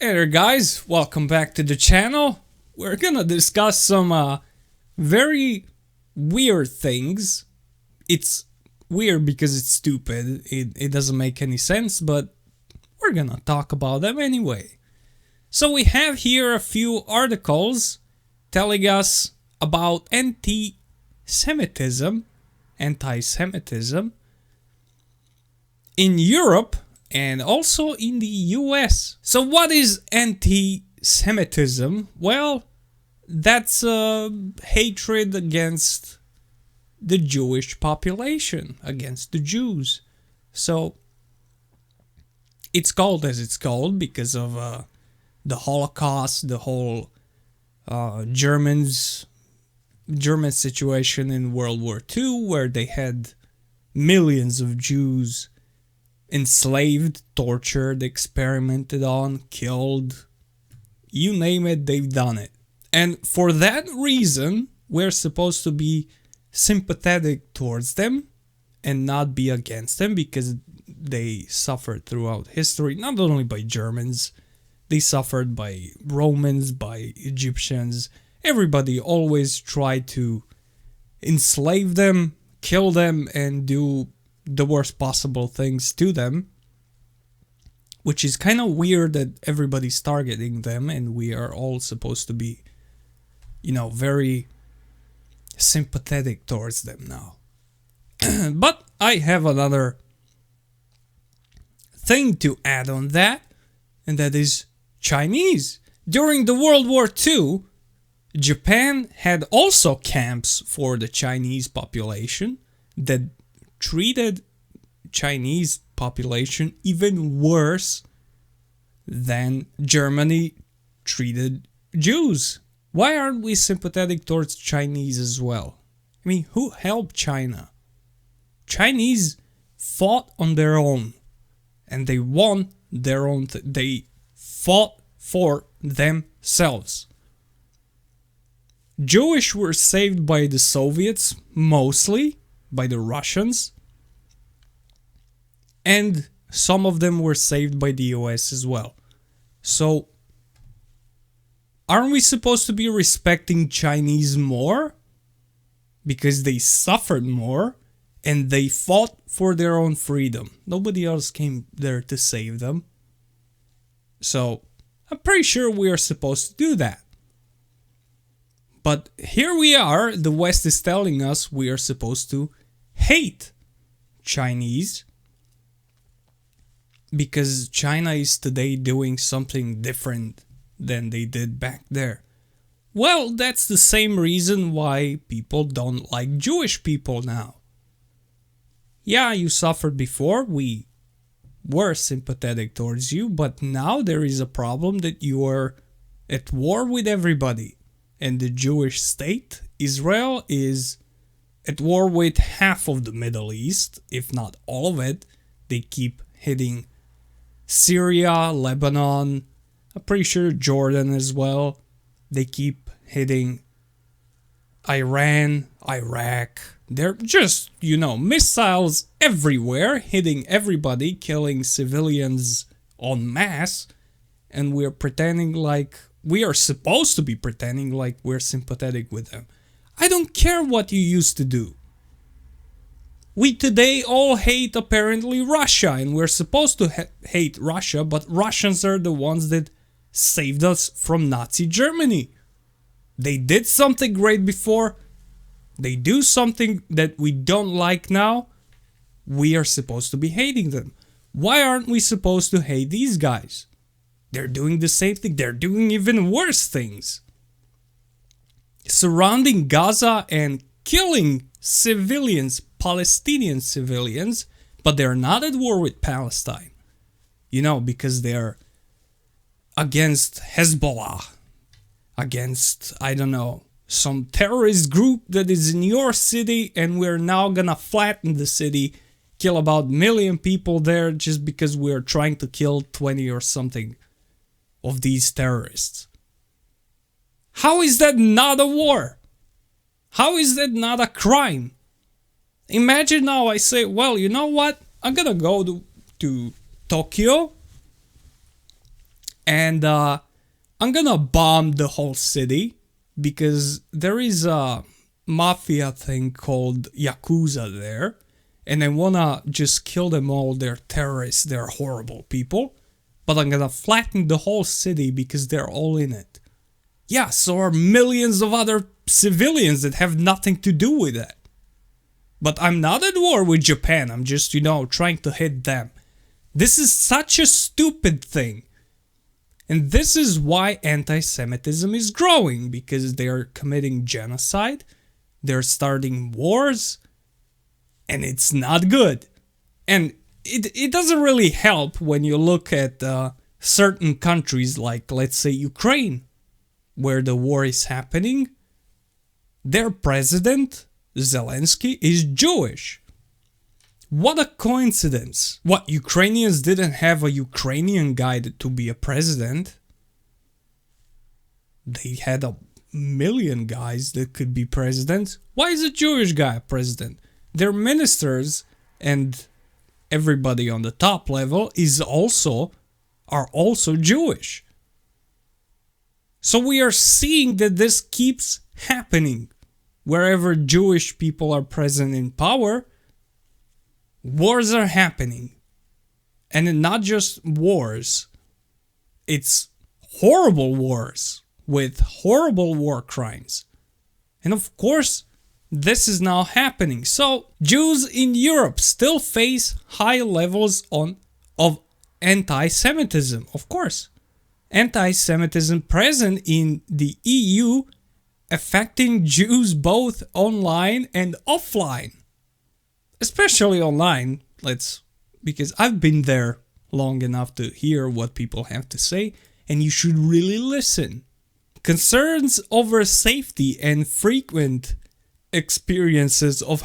Hey there guys, welcome back to the channel. We're gonna discuss some very weird things. It's weird because it's stupid, it doesn't make any sense, but we're gonna talk about them anyway. So we have here a few articles telling us about anti-Semitism in Europe and also in the US. So what is anti-Semitism? Well, that's hatred against the Jewish population, against the Jews. So it's called as it's called because of the Holocaust, the whole German situation in World War II, where they had millions of Jews enslaved, tortured, experimented on, killed, you name it, they've done it. And for that reason, we're supposed to be sympathetic towards them and not be against them, because they suffered throughout history, not only by Germans, they suffered by Romans, by Egyptians. Everybody always tried to enslave them, kill them, and do the worst possible things to them, which is kind of weird that everybody's targeting them and we are all supposed to be, very sympathetic towards them now. But I have another thing to add on that, and that is Chinese. During the World War II, Japan had also camps for the Chinese population that treated Chinese population even worse than Germany treated Jews. Why aren't we sympathetic towards Chinese as well? I mean, who helped China? Chinese fought on their own and they won their own. They fought for themselves. Jewish were saved by the Soviets, mostly by the Russians, and some of them were saved by the US as well. So aren't we supposed to be respecting Chinese more? Because they suffered more and they fought for their own freedom. Nobody else came there to save them. So I'm pretty sure we are supposed to do that. But here we are, the West is telling us we are supposed to hate Chinese because China is today doing something different than they did back there. Well, that's the same reason why people don't like Jewish people now. Yeah, you suffered before, we were sympathetic towards you, but now there is a problem that you are at war with everybody. And the Jewish state, Israel, is at war with half of the Middle East, if not all of it. They keep hitting Syria, Lebanon, I'm pretty sure Jordan as well. They keep hitting Iran, Iraq. They're just, missiles everywhere, hitting everybody, killing civilians en masse. And we're pretending like, we are supposed to be pretending like we're sympathetic with them. I don't care what you used to do. We today all hate apparently Russia, and we're supposed to hate Russia, but Russians are the ones that saved us from Nazi Germany. They did something great before. They do something that we don't like now. We are supposed to be hating them. Why aren't we supposed to hate these guys? They're doing the same thing. They're doing even worse things. Surrounding Gaza and killing civilians, Palestinian civilians, but they're not at war with Palestine. Because they're against Hezbollah, against, some terrorist group that is in your city, and we're now gonna flatten the city, kill about 1 million people there just because we're trying to kill 20 or something of these terrorists. How is that not a war? How is that not a crime? Imagine now I say, well, you know what? I'm gonna go to Tokyo And I'm gonna bomb the whole city because there is a mafia thing called Yakuza there. And I wanna just kill them all. They're terrorists, they're horrible people. But I'm gonna flatten the whole city because they're all in it. Yeah, so are millions of other civilians that have nothing to do with it. But I'm not at war with Japan, I'm just, trying to hit them. This is such a stupid thing. And this is why anti-Semitism is growing, because they are committing genocide, they're starting wars, and it's not good. And it doesn't really help when you look at certain countries like, let's say, Ukraine, where the war is happening. Their president, Zelensky, is Jewish. What a coincidence. What, Ukrainians didn't have a Ukrainian guy to be a president? They had a million guys that could be presidents. Why is a Jewish guy president? Their ministers and everybody on the top level are also Jewish. So we are seeing that this keeps happening. Wherever Jewish people are present in power, wars are happening. And not just wars, it's horrible wars with horrible war crimes. And of course, this is now happening. So Jews in Europe still face high levels of anti-Semitism, of course. Anti-Semitism present in the EU, affecting Jews both online and offline. Especially online, because I've been there long enough to hear what people have to say, and you should really listen. Concerns over safety and frequent experiences of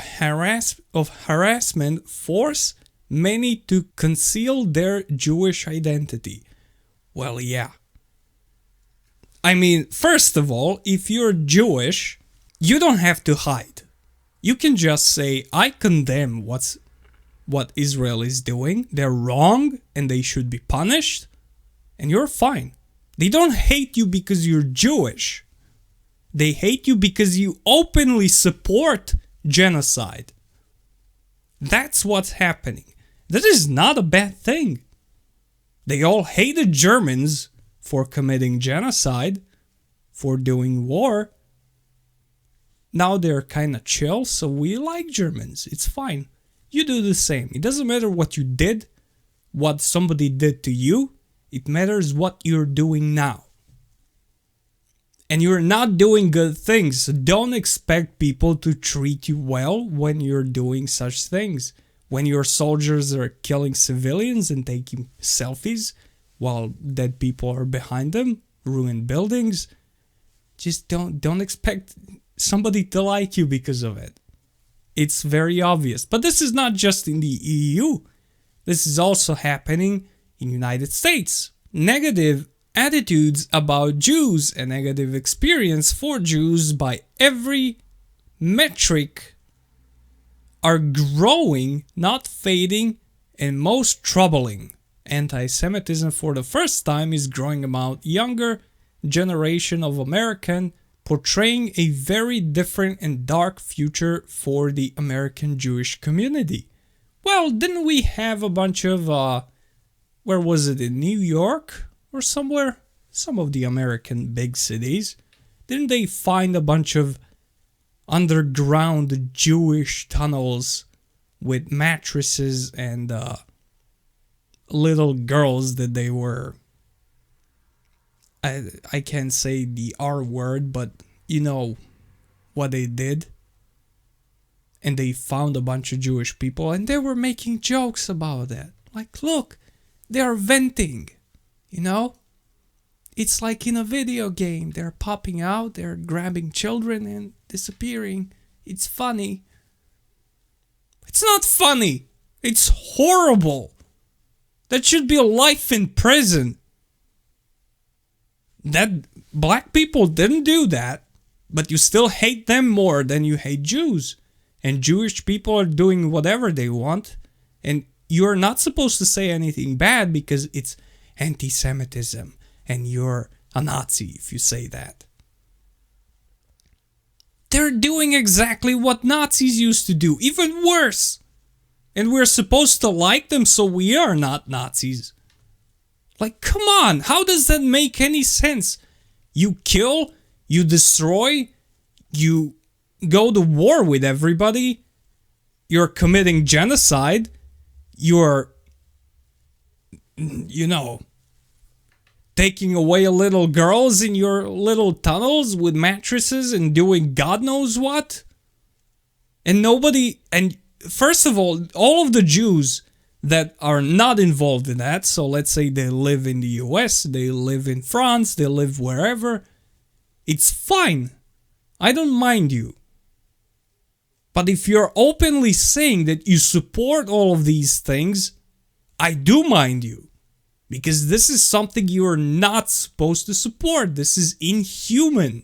harassment force many to conceal their Jewish identity. Well, yeah. I mean, first of all, if you're Jewish, you don't have to hide. You can just say, I condemn what Israel is doing. They're wrong and they should be punished. And you're fine. They don't hate you because you're Jewish. They hate you because you openly support genocide. That's what's happening. That is not a bad thing. They all hated Germans for committing genocide, for doing war. Now they're kind of chill, so we like Germans. It's fine. You do the same. It doesn't matter what you did, what somebody did to you. It matters what you're doing now. And you're not doing good things. So don't expect people to treat you well when you're doing such things. When your soldiers are killing civilians and taking selfies while dead people are behind them, ruined buildings, just don't expect somebody to like you because of it. It's very obvious. But this is not just in the EU. This is also happening in the United States. Negative attitudes about Jews and negative experience for Jews by every metric are growing, not fading, and most troubling. Anti-Semitism for the first time is growing among younger generation of American, portraying a very different and dark future for the American Jewish community. Well, didn't we have a bunch of, where was it, in New York or somewhere? Some of the American big cities. Didn't they find a bunch of underground Jewish tunnels with mattresses and little girls that they were, I can't say the R word, but you know what they did. And they found a bunch of Jewish people and they were making jokes about that. Like, look, they are venting, you know? It's like in a video game. They're popping out, they're grabbing children and disappearing. It's funny. It's not funny. It's horrible. That should be a life in prison. That black people didn't do that, but you still hate them more than you hate Jews. And Jewish people are doing whatever they want. And you're not supposed to say anything bad because it's anti-Semitism. and you're a Nazi if you say that. They're doing exactly what Nazis used to do, even worse. And we're supposed to like them, so we are not Nazis. Like, come on, how does that make any sense? You kill, you destroy, you go to war with everybody, you're committing genocide, you're, taking away little girls in your little tunnels with mattresses and doing God knows what. And first of all of the Jews that are not involved in that, so let's say they live in the US, they live in France, they live wherever, it's fine. I don't mind you. But if you're openly saying that you support all of these things, I do mind you. Because this is something you are not supposed to support. This is inhuman.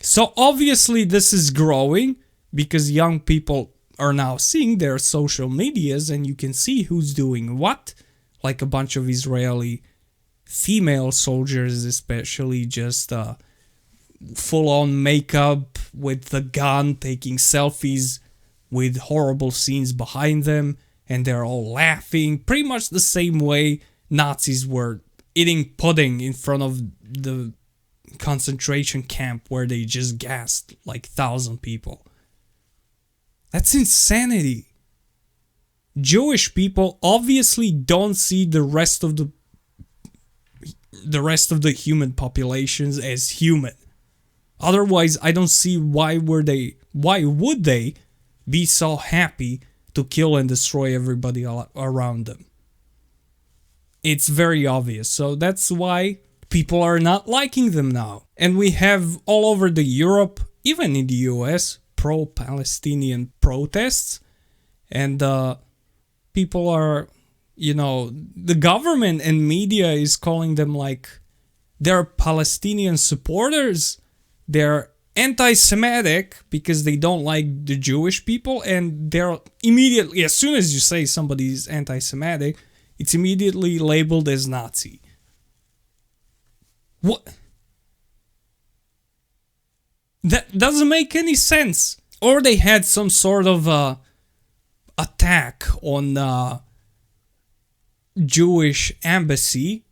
So obviously this is growing because young people are now seeing their social medias and you can see who's doing what. Like a bunch of Israeli female soldiers especially, just full on makeup with the gun, taking selfies with horrible scenes behind them. And they're all laughing, pretty much the same way Nazis were eating pudding in front of the concentration camp where they just gassed like 1,000 people. That's insanity. Jewish people obviously don't see the rest of the human populations as human. Otherwise, I don't see why would they be so happy to kill and destroy everybody around them. It's very obvious. So that's why people are not liking them now. And we have all over the Europe, even in the US, pro-Palestinian protests. And people are, the government and media is calling them like they're Palestinian supporters. They're anti-Semitic because they don't like the Jewish people, and they're immediately, as soon as you say somebody's anti-Semitic, it's immediately labeled as Nazi. What? That doesn't make any sense. Or they had some sort of attack on Jewish embassy,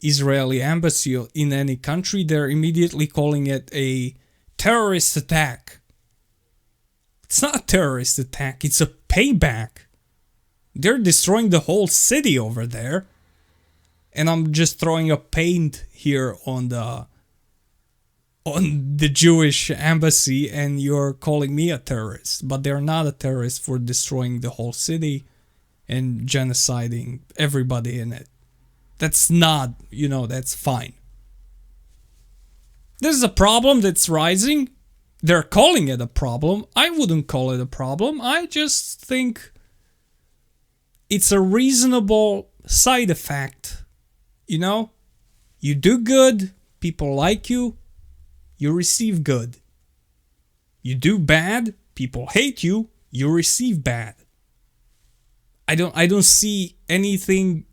Israeli embassy in any country. They're immediately calling it a terrorist attack. It's not a terrorist attack, it's a payback. They're destroying the whole city over there. And I'm just throwing a paint here on the Jewish embassy and you're calling me a terrorist. But they're not a terrorist for destroying the whole city and genociding everybody in it. That's not, that's fine. This is a problem that's rising. They're calling it a problem. I wouldn't call it a problem. I just think it's a reasonable side effect. You do good, people like you, you receive good. You do bad, people hate you, you receive bad. I don't see anything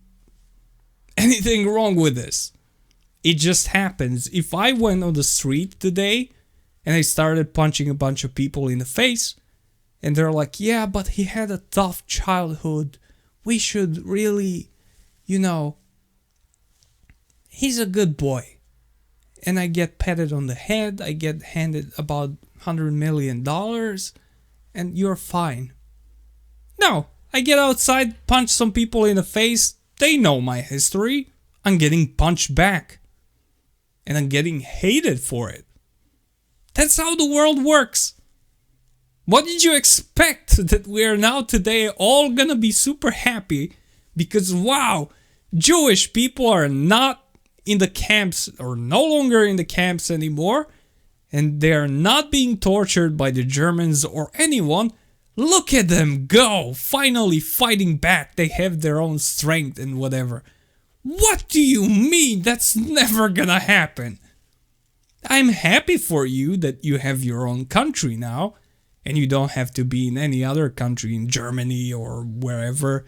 wrong with this. It just happens. If I went on the street today and I started punching a bunch of people in the face and they're like, yeah, but he had a tough childhood. We should really, he's a good boy. And I get patted on the head. I get handed about $100 million and you're fine. No, I get outside, punch some people in the face. They know my history. I'm getting punched back. And I'm getting hated for it. That's how the world works. What did you expect? That we are now today all gonna be super happy because wow, Jewish people are not in the camps or no longer in the camps anymore and they are not being tortured by the Germans or anyone. Look at them go, finally fighting back. They have their own strength and whatever. What do you mean? That's never gonna happen. I'm happy for you that you have your own country now and you don't have to be in any other country, in Germany or wherever,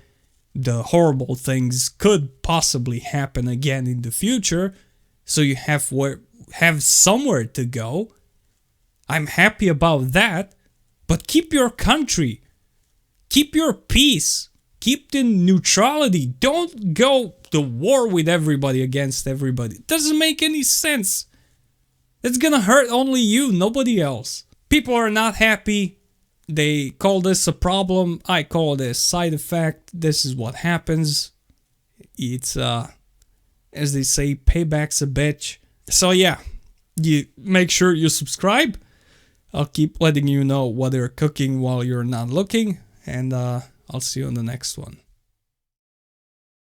the horrible things could possibly happen again in the future, so you have somewhere to go. I'm happy about that, but keep your country, keep your peace, keep the neutrality. Don't go to war with everybody against everybody. It doesn't make any sense. It's gonna hurt only you, nobody else. People are not happy. They call this a problem. I call it a side effect. This is what happens. It's, as they say, payback's a bitch. So yeah, you make sure you subscribe. I'll keep letting you know what they're cooking while you're not looking. And I'll see you on the next one.